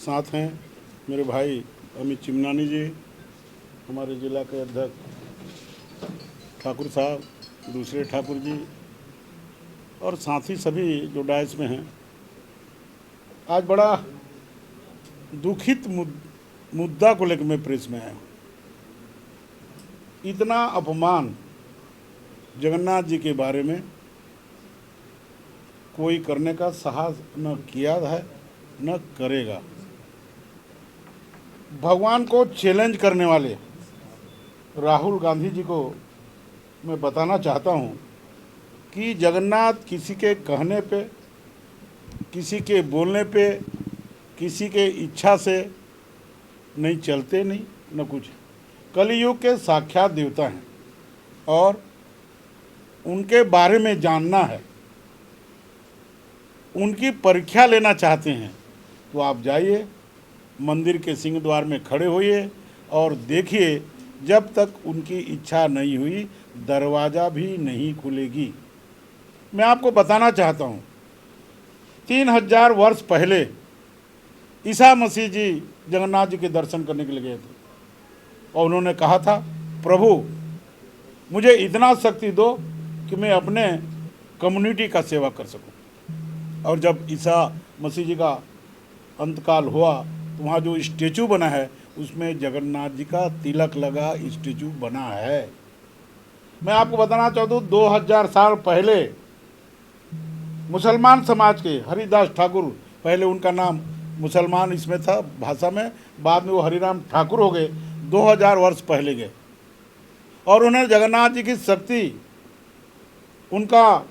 साथ हैं मेरे भाई अमित चिमनानी जी, हमारे जिला के अध्यक्ष ठाकुर साहब, दूसरे ठाकुर जी और साथी सभी जो डायस में हैं। आज बड़ा दुखित मुद्दा को लेकर मैं प्रेस में आया हूँ। इतना अपमान जगन्नाथ जी के बारे में कोई करने का साहस न किया है न करेगा। भगवान को चैलेंज करने वाले राहुल गांधी जी को मैं बताना चाहता हूँ कि जगन्नाथ किसी के कहने पे, किसी के बोलने पे, किसी के इच्छा से नहीं चलते, नहीं न कुछ। कलयुग के साक्षात देवता हैं और उनके बारे में जानना है, उनकी परीक्षा लेना चाहते हैं तो आप जाइए, मंदिर के सिंह द्वार में खड़े होइए और देखिए, जब तक उनकी इच्छा नहीं हुई दरवाज़ा भी नहीं खुलेगी। मैं आपको बताना चाहता हूँ, 3000 वर्ष पहले ईसा मसीह जी जगन्नाथ जी के दर्शन करने के लिए गए थे और उन्होंने कहा था, प्रभु मुझे इतना शक्ति दो कि मैं अपने कम्युनिटी का सेवा कर सकूं। और जब ईसा मसीह जी का अंतकाल हुआ तो वहाँ जो स्टेचू बना है उसमें जगन्नाथ जी का तिलक लगा स्टेचू बना है। मैं आपको बताना चाहता हूँ, 2000 साल पहले मुसलमान समाज के हरिदास ठाकुर, पहले उनका नाम मुसलमान इसमें था भाषा में, बाद में वो हरिराम ठाकुर हो गए। 2000 वर्ष पहले गए और उन्हें जगन्नाथ जी की शक्ति, उनका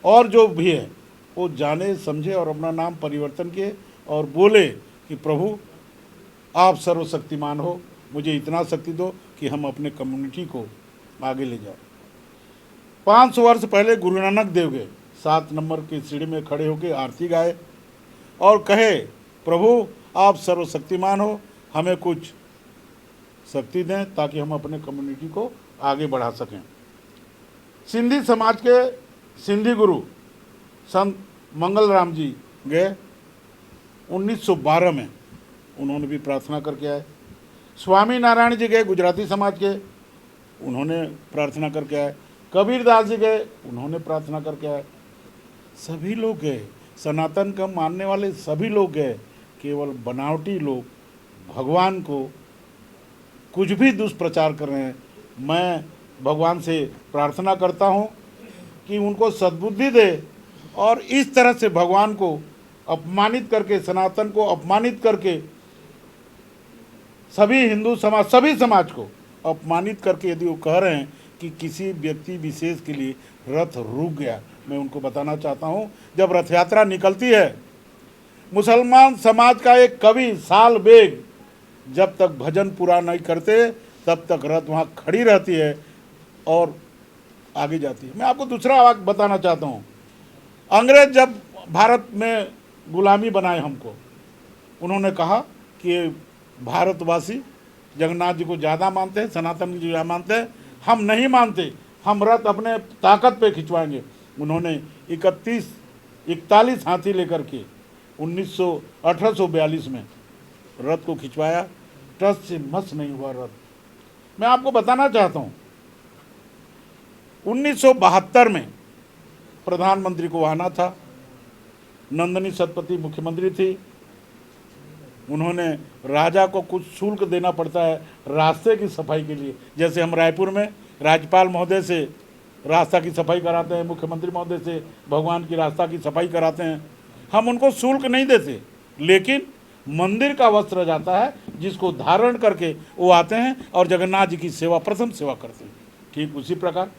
और जो भी है वो जाने समझे और अपना नाम परिवर्तन किए और बोले कि प्रभु आप सर्वशक्तिमान हो, मुझे इतना शक्ति दो कि हम अपने कम्युनिटी को आगे ले जाए। 500 वर्ष पहले गुरु नानक देव गए, 7 नंबर की सीढ़ी में खड़े होकर आरती गाए और कहे, प्रभु आप सर्वशक्तिमान हो, हमें कुछ शक्ति दें ताकि हम अपने कम्युनिटी को आगे बढ़ा सकें। सिंधी समाज के सिंधी गुरु संत मंगल राम जी गए 1912 में, उन्होंने भी प्रार्थना करके आए। स्वामी नारायण जी गए गुजराती समाज के, उन्होंने प्रार्थना करके आए। कबीरदास जी गए, उन्होंने प्रार्थना करके आए। सभी लोग गए, सनातन का मानने वाले सभी लोग गए। केवल बनावटी लोग भगवान को कुछ भी दुष्प्रचार कर रहे हैं। मैं भगवान से प्रार्थना करता हूँ कि उनको सद्बुद्धि दे और इस तरह से भगवान को अपमानित करके, सनातन को अपमानित करके, सभी हिंदू समाज, सभी समाज को अपमानित करके यदि वो कह रहे हैं कि किसी व्यक्ति विशेष के लिए रथ रुक गया, मैं उनको बताना चाहता हूँ, जब रथ यात्रा निकलती है, मुसलमान समाज का एक कवि साल बेग जब तक भजन पूरा नहीं करते तब तक रथ वहाँ खड़ी रहती है और आगे जाती है। मैं आपको दूसरा वाक्य बताना चाहता हूँ, अंग्रेज जब भारत में गुलामी बनाए हमको, उन्होंने कहा कि भारतवासी जगन्नाथ जी को ज़्यादा मानते हैं, सनातन जी ज़्यादा मानते हैं, हम नहीं मानते, हम रथ अपने ताकत पे खिंचवाएंगे। उन्होंने 41 हाथी लेकर के 1842 में रथ को खिंचवाया, टस से मस नहीं हुआ रथ। मैं आपको बताना चाहता हूँ, 1972 में प्रधानमंत्री को आना था, नंदिनी सतपथी मुख्यमंत्री थी, उन्होंने राजा को कुछ शुल्क देना पड़ता है रास्ते की सफाई के लिए। जैसे हम रायपुर में राज्यपाल महोदय से रास्ता की सफाई कराते हैं, मुख्यमंत्री महोदय से भगवान की रास्ता की सफाई कराते हैं, हम उनको शुल्क नहीं देते, लेकिन मंदिर का वस्त्र जाता है जिसको धारण करके वो आते हैं और जगन्नाथ जी की सेवा, प्रथम सेवा करते हैं। ठीक उसी प्रकार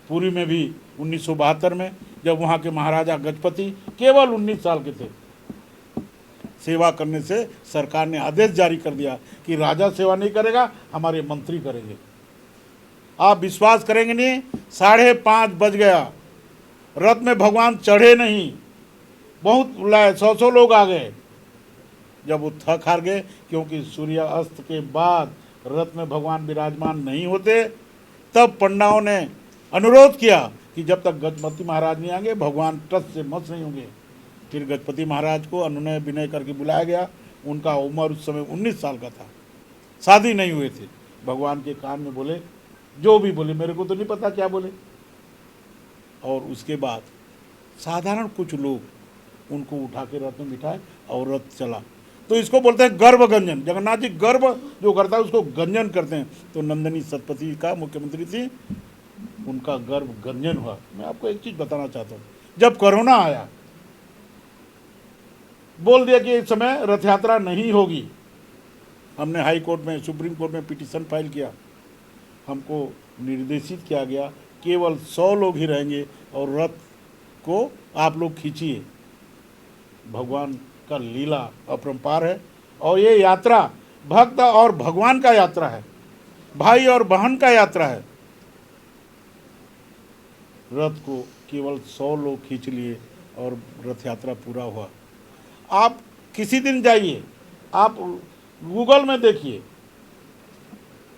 पुरी में भी 1972 में जब वहाँ के महाराजा गजपति केवल 19 साल के थे, सेवा करने से सरकार ने आदेश जारी कर दिया कि राजा सेवा नहीं करेगा, हमारे मंत्री करेंगे। आप विश्वास करेंगे नहीं, 5:30 बज गया, रथ में भगवान चढ़े नहीं, बहुत 100 लोग आ गए। जब वो थक हार गए, क्योंकि सूर्य अस्त के बाद रथ में भगवान विराजमान नहीं होते, तब पंडाओं ने अनुरोध किया कि जब तक गजपति महाराज नहीं आएंगे भगवान टस से मस नहीं होंगे। फिर गजपति महाराज को अनुनय विनय करके बुलाया गया। उनका उम्र उस समय 19 साल का था, शादी नहीं हुए थे। भगवान के कान में बोले, जो भी बोले, मेरे को तो नहीं पता क्या बोले। और उसके बाद साधारण कुछ लोग उनको उठा के रथ में बिठाए और रथ चला। तो इसको बोलते हैं गर्भ गंजन। जगन्नाथ जी गर्भ जो करता है उसको गंजन करते हैं। तो नंदिनी सतपथी का मुख्यमंत्री थी, उनका गर्भ गंजन हुआ। मैं आपको एक चीज बताना चाहता हूँ, जब कोरोना आया बोल दिया कि इस समय रथ यात्रा नहीं होगी। हमने हाई कोर्ट में, सुप्रीम कोर्ट में पिटीशन फाइल किया। हमको निर्देशित किया गया केवल 100 लोग ही रहेंगे और रथ को आप लोग खींचिए। भगवान का लीला अपरंपार है और ये यात्रा भक्त और भगवान का यात्रा है, भाई और बहन का यात्रा है। रथ को केवल 100 लोग खींच लिए और रथ यात्रा पूरा हुआ। आप किसी दिन जाइए, आप गूगल में देखिए,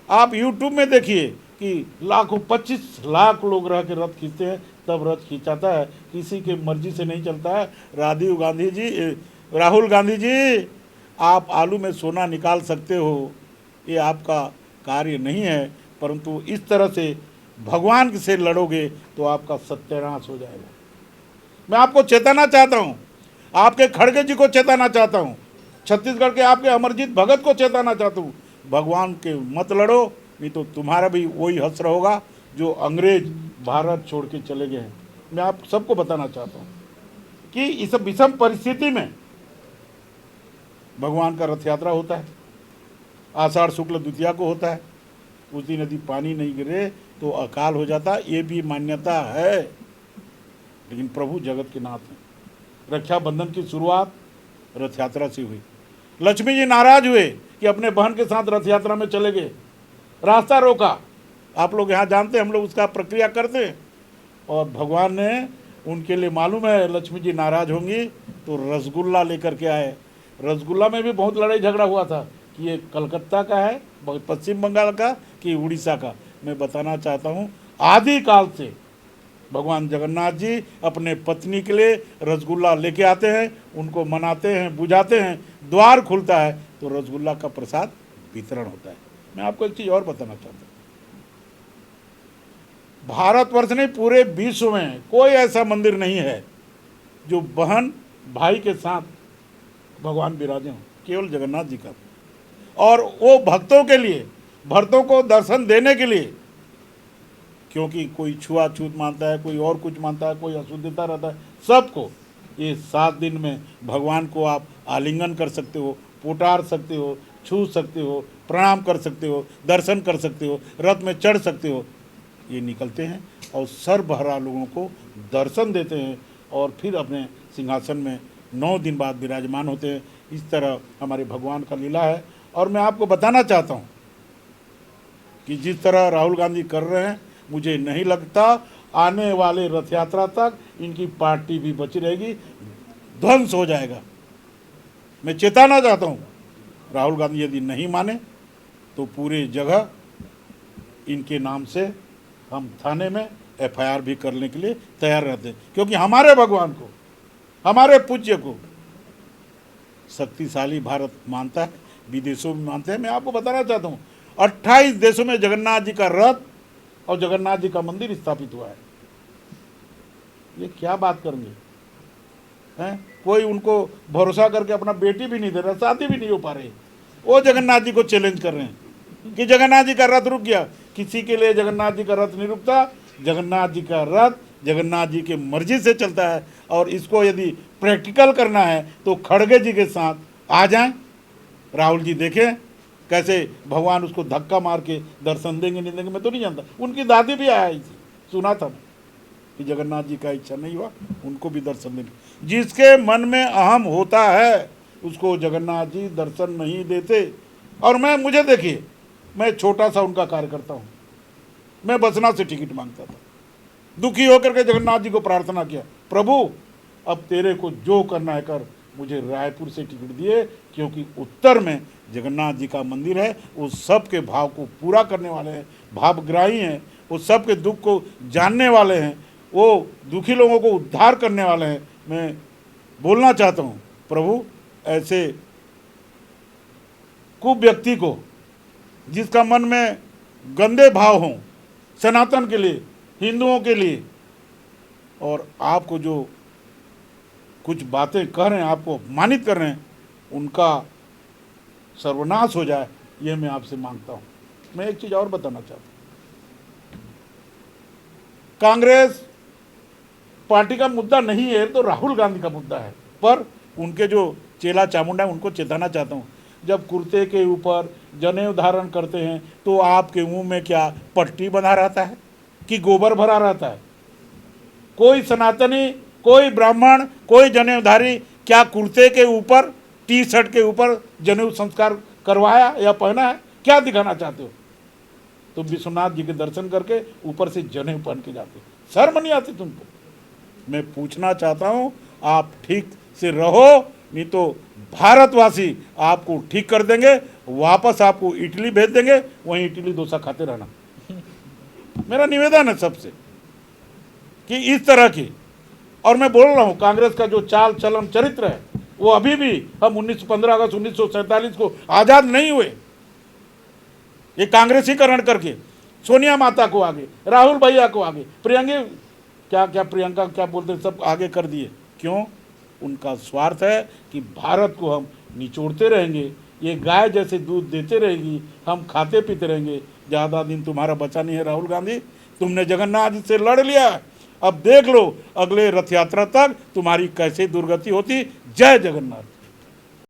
आप यूट्यूब में देखिए कि लाखों 25 लाख लोग रह के रथ खींचते हैं, तब रथ खींचाता है। किसी के मर्जी से नहीं चलता है। राहुल गांधी जी, आप आलू में सोना निकाल सकते हो, ये आपका कार्य नहीं है, परंतु इस तरह से भगवान से लड़ोगे तो आपका सत्यानाश हो जाएगा। मैं आपको चेताना चाहता हूँ, आपके खड़गे जी को चेताना चाहता हूँ, छत्तीसगढ़ के आपके अमरजीत भगत को चेताना चाहता हूँ, भगवान के मत लड़ो, नहीं तो तुम्हारा भी वही हश्र होगा जो अंग्रेज भारत छोड़ के चले गए हैं। मैं आप सबको बताना चाहता हूँ कि इस विषम परिस्थिति में भगवान का रथ यात्रा होता है, आषाढ़ शुक्ल द्वितीया को होता है। उस दिन यदि पानी नहीं गिरे तो अकाल हो जाता, ये भी मान्यता है। लेकिन प्रभु जगत के नाथ हैं। रक्षाबंधन की शुरुआत रथ यात्रा से हुई। लक्ष्मी जी नाराज हुए कि अपने बहन के साथ रथ यात्रा में चले गए, रास्ता रोका। आप लोग यहाँ जानते हैं, हम लोग उसका प्रक्रिया करते हैं। और भगवान ने, उनके लिए मालूम है लक्ष्मी जी नाराज होंगी, तो रसगुल्ला लेकर के आए। रसगुल्ला में भी बहुत लड़ाई झगड़ा हुआ था कि ये कलकत्ता का है, पश्चिम बंगाल का, कि उड़ीसा का। मैं बताना चाहता हूँ, आदि काल से भगवान जगन्नाथ जी अपने पत्नी के लिए रसगुल्ला लेके आते हैं, उनको मनाते हैं, बुझाते हैं, द्वार खुलता है तो रसगुल्ला का प्रसाद वितरण होता है। मैं आपको एक चीज़ और बताना चाहता हूँ, भारतवर्ष नहीं पूरे विश्व में कोई ऐसा मंदिर नहीं है जो बहन भाई के साथ भगवान विराजे हों, केवल जगन्नाथ जी का। और वो भक्तों के लिए, भक्तों को दर्शन देने के लिए, क्योंकि कोई छुआछूत मानता है, कोई और कुछ मानता है, कोई अशुद्धता रहता है, सबको ये 7 दिन में भगवान को आप आलिंगन कर सकते हो, पुकार सकते हो, छू सकते हो, प्रणाम कर सकते हो, दर्शन कर सकते हो, रथ में चढ़ सकते हो। ये निकलते हैं और सर्वभरा लोगों को दर्शन देते हैं और फिर अपने सिंहासन में 9 दिन बाद विराजमान होते हैं। इस तरह हमारे भगवान का लीला है। और मैं आपको बताना चाहता हूँ कि जिस तरह राहुल गांधी कर रहे हैं, मुझे नहीं लगता आने वाले रथ यात्रा तक इनकी पार्टी भी बची रहेगी, ध्वंस हो जाएगा। मैं चेताना चाहता हूँ, राहुल गांधी यदि नहीं माने तो पूरे जगह इनके नाम से हम थाने में FIR भी करने के लिए तैयार रहते हैं, क्योंकि हमारे भगवान को, हमारे पूज्य को शक्तिशाली भारत मानता है, विदेशों में मानते हैं। मैं आपको बताना चाहता हूँ, 28 देशों में जगन्नाथ जी का रथ और जगन्नाथ जी का मंदिर स्थापित हुआ है। ये क्या बात करेंगे हैं? कोई उनको भरोसा करके अपना बेटी भी नहीं दे रहा, शादी भी नहीं हो पा रही, वो जगन्नाथ जी को चैलेंज कर रहे हैं कि जगन्नाथ जी का रथ रुक गया। किसी के लिए जगन्नाथ जी का रथ नहीं रुकता। जगन्नाथ जी का रथ जगन्नाथ जी के मर्जी से चलता है। और इसको यदि प्रैक्टिकल करना है तो खड़गे जी के साथ आ जाएं। राहुल जी देखें कैसे भगवान उसको धक्का मार के दर्शन देंगे, नहीं देंगे मैं तो नहीं जानता। उनकी दादी भी आई थी, सुना था मैं कि जगन्नाथ जी का इच्छा नहीं हुआ, उनको भी दर्शन देंगे। जिसके मन में अहम होता है उसको जगन्नाथ जी दर्शन नहीं देते। और मुझे देखिए, मैं छोटा सा उनका कार्य करता हूँ। मैं बसना से टिकट मांगता था, दुखी होकर के जगन्नाथ जी को प्रार्थना किया, प्रभु अब तेरे को जो करना है कर, मुझे रायपुर से टिकट दिए, क्योंकि उत्तर में जगन्नाथ जी का मंदिर है। वो सबके भाव को पूरा करने वाले हैं, भावग्राही हैं, वो सबके दुख को जानने वाले हैं, वो दुखी लोगों को उद्धार करने वाले हैं। मैं बोलना चाहता हूँ, प्रभु ऐसे कुव्यक्ति को जिसका मन में गंदे भाव हों सनातन के लिए, हिंदुओं के लिए, और आपको जो कुछ बातें कह रहे हैं, आपको अपमानित कर रहे हैं, उनका सर्वनाश हो जाए, ये मैं आपसे मांगता हूँ। मैं एक चीज़ और बताना चाहता हूँ, कांग्रेस पार्टी का मुद्दा नहीं है तो राहुल गांधी का मुद्दा है, पर उनके जो चेला चामुंडा है उनको चेताना चाहता हूँ, जब कुर्ते के ऊपर जनेऊ धारण करते हैं तो आपके मुंह में क्या पट्टी बंधा रहता है कि गोबर भरा रहता है? कोई सनातनी, कोई ब्राह्मण, कोई जनेऊधारी क्या कुर्ते के ऊपर, टी शर्ट के ऊपर जनेऊ संस्कार करवाया या पहना है? क्या दिखाना चाहते हो? तो विश्वनाथ जी के दर्शन करके ऊपर से जनेऊ पहन के जाते, शर्म नहीं आती तुमको? मैं पूछना चाहता हूँ, आप ठीक से रहो, नहीं तो भारतवासी आपको ठीक कर देंगे, वापस आपको इटली भेज देंगे, वहीं इटली डोसा खाते रहना। मेरा निवेदन है सबसे कि इस तरह की, और मैं बोल रहा हूँ कांग्रेस का जो चाल चलन चरित्र है वो अभी भी, हम 15 अगस्त 1947 को आज़ाद नहीं हुए ये कांग्रेसीकरण करके, सोनिया माता को आगे, राहुल भैया को आगे, प्रियंका क्या बोलते हैं, सब आगे कर दिए। क्यों? उनका स्वार्थ है कि भारत को हम निचोड़ते रहेंगे, ये गाय जैसे दूध देते रहेगी, हम खाते पीते रहेंगे, ज़्यादा दिन तुम्हारा बचा नहीं है राहुल गांधी। तुमने जगन्नाथ जी से लड़ लिया, अब देख लो अगले रथ यात्रा तक तुम्हारी कैसे दुर्गति होती। जय जगन्नाथ।